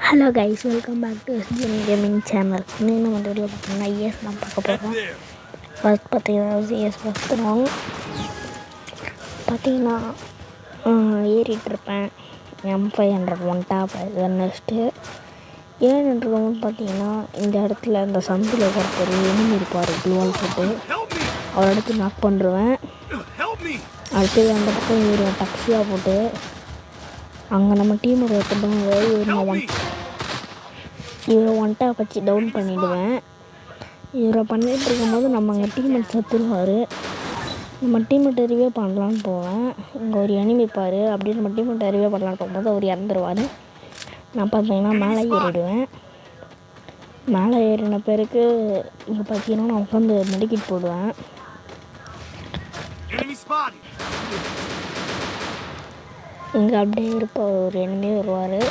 Hello guys, welcome back to SGN gaming channel. இன்னும் நம்ம இந்த வீடியோ பார்த்தீங்கன்னா ES தான் பார்க்க போகிறோம். ஃபஸ்ட் பார்த்தீங்கன்னா ES ஃபஸ்ட்டு பார்த்தீங்கன்னா ஏறிட்டு இருப்பேன். M500 one tap. நெக்ஸ்ட்டு ஏன்னுருக்கோம்னு பார்த்தீங்கன்னா இந்த இடத்துல இந்த சந்தில் ஒருத்தர் எனிமி இருப்பார் க்ளூவால் போட்டு அவர் இடத்துல நாக் பண்ணுருவேன். அடுத்தது அந்த பக்கம் ஏறுவேன் டக்ஸியாக போட்டு. அங்கே நம்ம டீமோட ஒருத்தவங்க இவரை ஒன் டாப் வச்சு டவுன் பண்ணிவிடுவேன். இவரை பண்ணிகிட்டு இருக்கும்போது நம்ம அங்கே டீம்மேட் செத்துருவார். நம்ம டீம்மேட் ரிவே பண்ணலான்னு போவேன். இங்கே ஒரு எனிமி இருப்பார். அப்படியே நம்ம டீம்மேட் ரிவே பண்ணலான்னு போகும்போது அவர் இறந்துருவார். நான் பார்த்தீங்கன்னா மேலே ஏறிடுவேன். மேலே ஏறின பிறகு இங்கே பார்த்தீங்கன்னா நான் உட்காந்து மெடிக்கிட் போடுவேன். இங்கே அப்படியே இருப்ப ஒரு எனிமே வருவார்.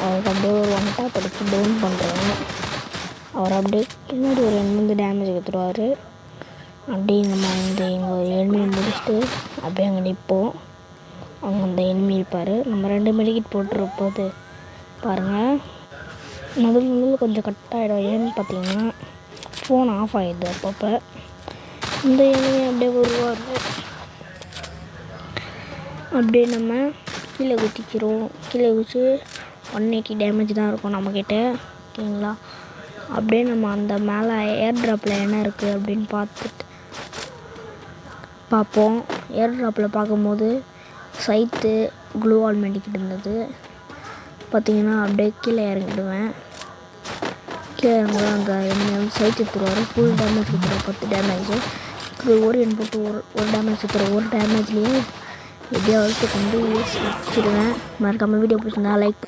அவருக்கு அப்படியே ஒரு ஒன் டாப் அடித்து டவுன் பண்ணுறேன். அவர் அப்படியே பின்னாடி ஒரு எனிமி டேமேஜ் கொடுத்துருவார். அப்படியே நம்ம இங்கே ஒரு எனிமி முடிச்சுட்டு அப்படியே அங்கே நிற்போம். அவங்க அந்த எனிமி இருப்பார். நம்ம 2 மெடிக்கிட் போட்டுருப்போது பாருங்கள், நடுவில் கொஞ்சம் கட் ஆகிடும். ஏன்னு பார்த்தீங்கன்னா ஃபோன் ஆஃப் ஆகிடுது அப்பப்போ. இந்த எனிமி அப்படியே வருவார். அப்படியே நம்ம கீழே குதிக்கிறோம். கீழே குதிச்சு 180 டேமேஜ் தான் இருக்கும் நம்மக்கிட்ட, ஓகேங்களா? அப்படியே நம்ம அந்த மேலே ஏர் ட்ராப்பில் என்ன இருக்குது அப்படின்னு பார்ப்போம். ஏர் ட்ராப்பில் பார்க்கும்போது சைட்டு க்ளூவால் மெடிக்கிட்டு இருந்தது. பார்த்திங்கன்னா அப்படியே கீழே இறங்கிடுவேன். கீழே இறங்கும்போது அந்த எண்ணெய் வந்து சைட் எடுத்துருவார். ஃபுல் டேமேஜ் கொடுத்துருவோம். 10 டேமேஜ் ஒரு எண் போட்டு ஒரு டேமேஜ் எடுத்துருவோம். ஒரு டேமேஜ்லேயே எப்படியோ அழுத்து கொண்டு வச்சுடுவேன். மறக்காமல் வீடியோ பிடிச்சிருந்தா லைக்